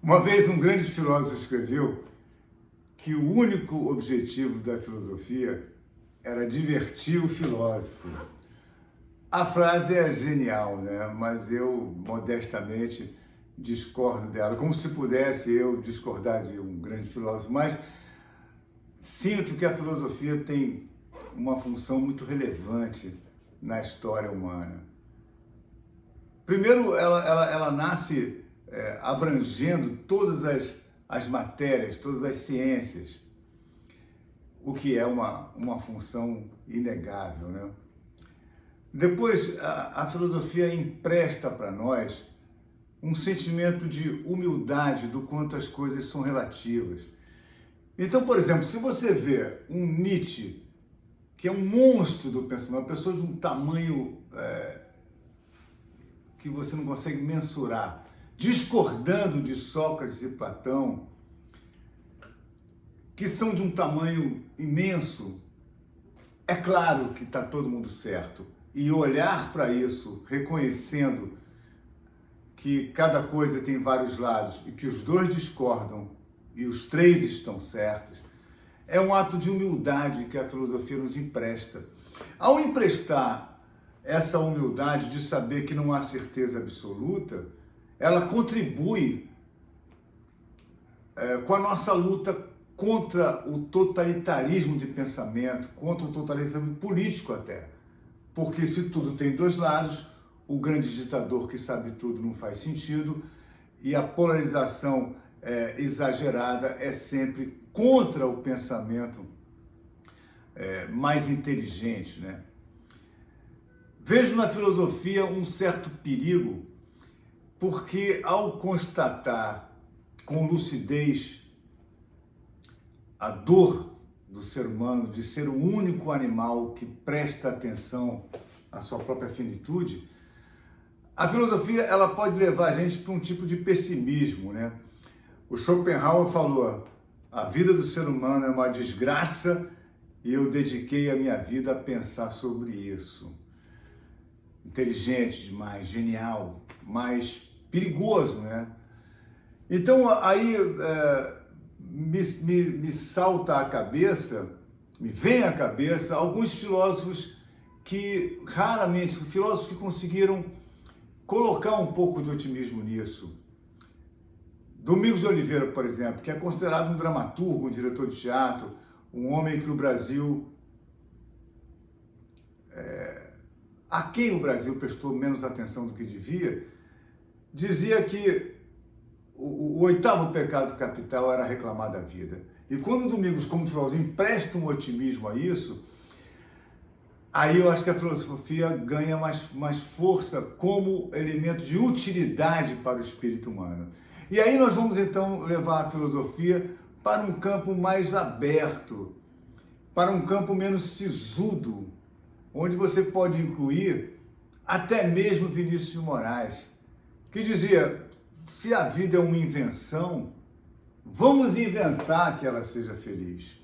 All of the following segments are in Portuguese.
Uma vez um grande filósofo escreveu que o único objetivo da filosofia era divertir o filósofo. A frase é genial, né? Mas eu, modestamente, discordo dela. Como se pudesse eu discordar de um grande filósofo, mas sinto que a filosofia tem uma função muito relevante na história humana. Primeiro, ela nasce abrangendo todas as matérias, todas as ciências, o que é uma função inegável, né? Depois, a filosofia empresta para nós um sentimento de humildade do quanto as coisas são relativas. Então, por exemplo, se você vê um Nietzsche, que é um monstro do pensamento, uma pessoa de um tamanho que você não consegue mensurar, discordando de Sócrates e Platão, que são de um tamanho imenso, é claro que está todo mundo certo. E olhar para isso, reconhecendo que cada coisa tem vários lados e que os dois discordam e os três estão certos, é um ato de humildade que a filosofia nos empresta. Ao emprestar essa humildade de saber que não há certeza absoluta, ela contribui com a nossa luta contra o totalitarismo de pensamento, contra o totalitarismo político até. Porque se tudo tem dois lados, o grande ditador que sabe tudo não faz sentido e a polarização exagerada é sempre contra o pensamento mais inteligente, né? Vejo na filosofia um certo perigo, porque ao constatar com lucidez a dor do ser humano de ser o único animal que presta atenção à sua própria finitude, a filosofia ela pode levar a gente para um tipo de pessimismo, né? O Schopenhauer falou: a vida do ser humano é uma desgraça e eu dediquei a minha vida a pensar sobre isso. Inteligente demais, genial, mas perigoso, né? Então aí me salta à cabeça, me vem à cabeça alguns filósofos que raramente, filósofos que conseguiram colocar um pouco de otimismo nisso. Domingos de Oliveira, por exemplo, que é considerado um dramaturgo, um diretor de teatro, um homem que o Brasil, a quem o Brasil prestou menos atenção do que devia, dizia que o oitavo pecado capital era reclamar da vida. E quando o Domingos, como filósofo, empresta um otimismo a isso, aí eu acho que a filosofia ganha mais força como elemento de utilidade para o espírito humano. E aí nós vamos então levar a filosofia para um campo mais aberto, para um campo menos sisudo, onde você pode incluir até mesmo Vinícius de Moraes, que dizia: se a vida é uma invenção, vamos inventar que ela seja feliz.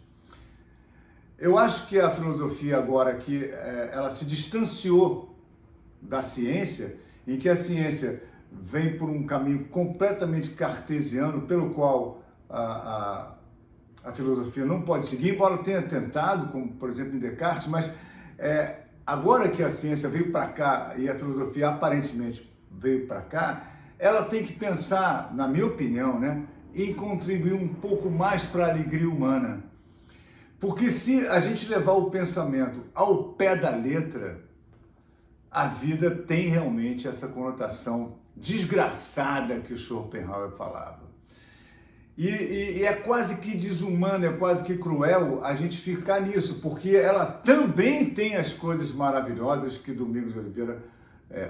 Eu acho que a filosofia agora que ela se distanciou da ciência, em que a ciência vem por um caminho completamente cartesiano, pelo qual a filosofia não pode seguir, embora tenha tentado, como por exemplo em Descartes, mas agora que a ciência veio para cá e a filosofia aparentemente veio para cá, ela tem que pensar, na minha opinião, né, em contribuir um pouco mais para a alegria humana. Porque se a gente levar o pensamento ao pé da letra, a vida tem realmente essa conotação desgraçada que o Schopenhauer falava. E é quase que desumano, é quase que cruel a gente ficar nisso, porque ela também tem as coisas maravilhosas que Domingos de Oliveira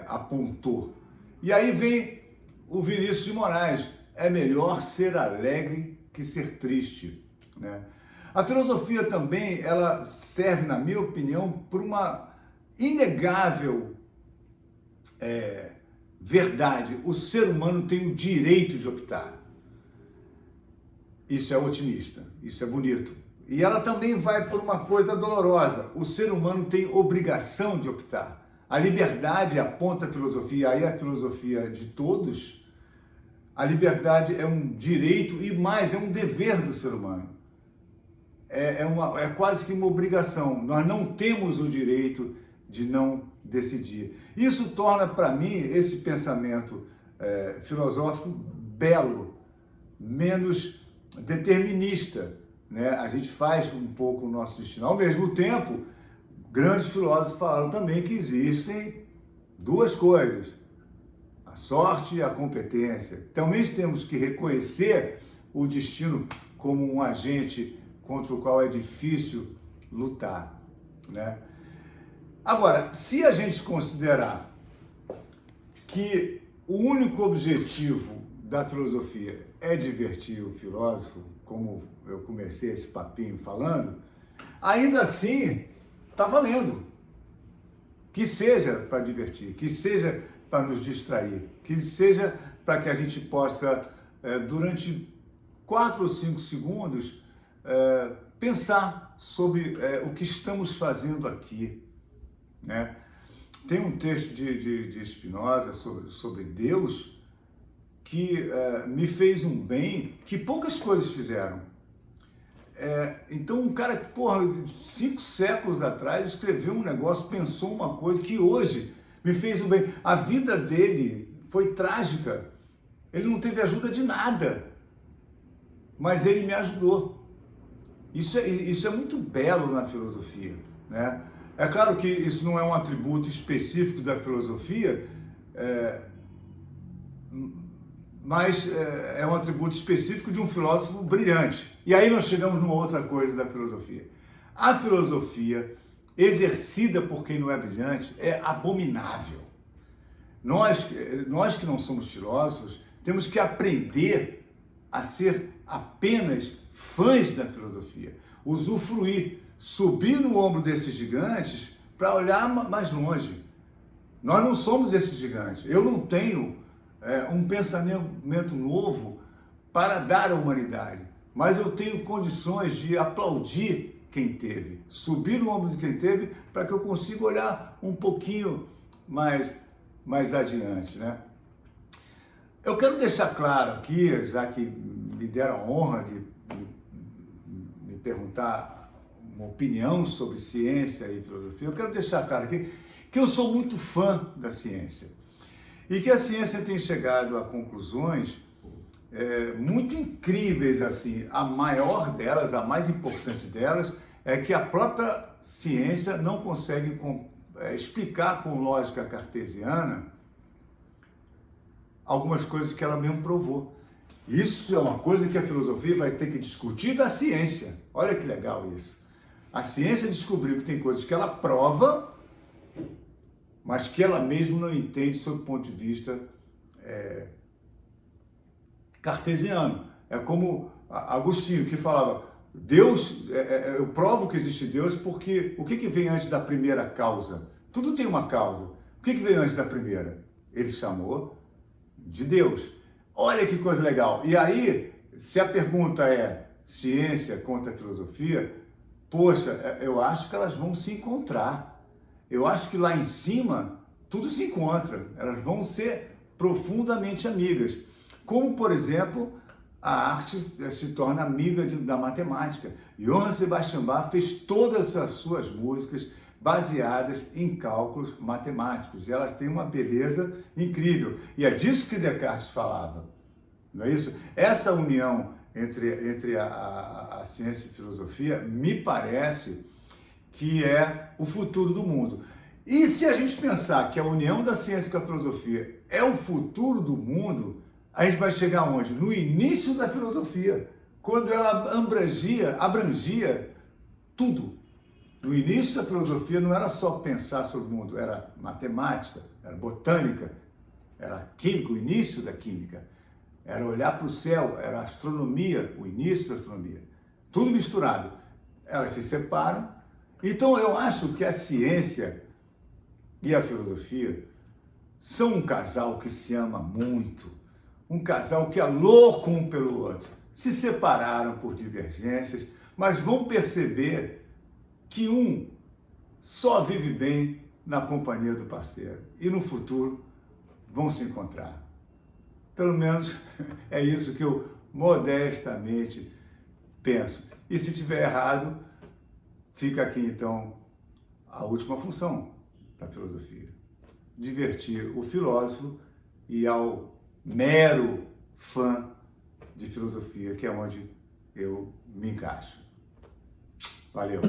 apontou. E aí vem o Vinícius de Moraes: é melhor ser alegre que ser triste, né? A filosofia também, ela serve, na minha opinião, por uma inegável verdade. O ser humano tem o direito de optar. Isso é otimista, isso é bonito. E ela também vai por uma coisa dolorosa: o ser humano tem obrigação de optar. A liberdade, aponta a filosofia, aí a filosofia de todos, A liberdade é um direito e mais, é um dever do ser humano. É quase que uma obrigação. Nós não temos o direito de não decidir. Isso torna para mim esse pensamento filosófico belo, menos determinista, né? A gente faz um pouco o nosso destino. Ao mesmo tempo, grandes filósofos falaram também que existem duas coisas: a sorte e a competência. Também temos que reconhecer o destino como um agente contra o qual é difícil lutar, né? Agora, se a gente considerar que o único objetivo da filosofia é divertir o filósofo, como eu comecei esse papinho falando, ainda assim está valendo. Que seja para divertir, que seja para nos distrair, que seja para que a gente possa, durante 4 ou 5 segundos, pensar sobre o que estamos fazendo aqui, né? Tem um texto de Spinoza sobre Deus que me fez um bem que poucas coisas fizeram. Então um cara que, 5 séculos atrás escreveu um negócio, pensou uma coisa que hoje me fez um bem. A vida dele foi trágica, ele não teve ajuda de nada, mas ele me ajudou. Isso é muito belo na filosofia, né? É claro que isso não é um atributo específico da filosofia, mas é um atributo específico de um filósofo brilhante. E aí nós chegamos numa outra coisa da filosofia. A filosofia, exercida por quem não é brilhante, é abominável. Nós que não somos filósofos, temos que aprender a ser apenas fãs da filosofia, usufruir, subir no ombro desses gigantes para olhar mais longe. Nós não somos esses gigantes. Eu não tenho um pensamento novo para dar à humanidade, mas eu tenho condições de aplaudir quem teve, subir no ombro de quem teve, para que eu consiga olhar um pouquinho mais adiante, né? Eu quero deixar claro aqui, já que me deram a honra de me perguntar uma opinião sobre ciência e filosofia, eu quero deixar claro aqui que eu sou muito fã da ciência e que a ciência tem chegado a conclusões muito incríveis, assim. A maior delas, a mais importante delas, é que a própria ciência não consegue explicar com lógica cartesiana algumas coisas que ela mesmo provou. Isso é uma coisa que a filosofia vai ter que discutir da ciência. Olha que legal isso. A ciência descobriu que tem coisas que ela prova, mas que ela mesma não entende sob o ponto de vista cartesiano. É como Agostinho, que falava: Deus, eu provo que existe Deus porque o que vem antes da primeira causa? Tudo tem uma causa. O que veio antes da primeira? Ele chamou de Deus. Olha que coisa legal. E aí, se a pergunta é ciência contra filosofia, poxa, eu acho que elas vão se encontrar. Eu acho que lá em cima tudo se encontra. Elas vão ser profundamente amigas. Como, por exemplo, a arte se torna amiga da matemática. Johann Sebastian Bach fez todas as suas músicas baseadas em cálculos matemáticos. E elas têm uma beleza incrível. E é disso que Descartes falava, não é isso? Essa união entre a ciência e a filosofia me parece que é o futuro do mundo. E se a gente pensar que a união da ciência com a filosofia é o futuro do mundo, a gente vai chegar onde? No início da filosofia, quando ela abrangia tudo. No início da filosofia não era só pensar sobre o mundo, era matemática, era botânica, era química, o início da química, era olhar para o céu, era astronomia, o início da astronomia, tudo misturado. Elas se separam. Então eu acho que a ciência e a filosofia são um casal que se ama muito, um casal que é louco um pelo outro. Se separaram por divergências, mas vão perceber que um só vive bem na companhia do parceiro e no futuro vão se encontrar. Pelo menos é isso que eu modestamente penso. E se tiver errado, fica aqui então a última função da filosofia: divertir o filósofo e ao mero fã de filosofia, que é onde eu me encaixo. Valeu!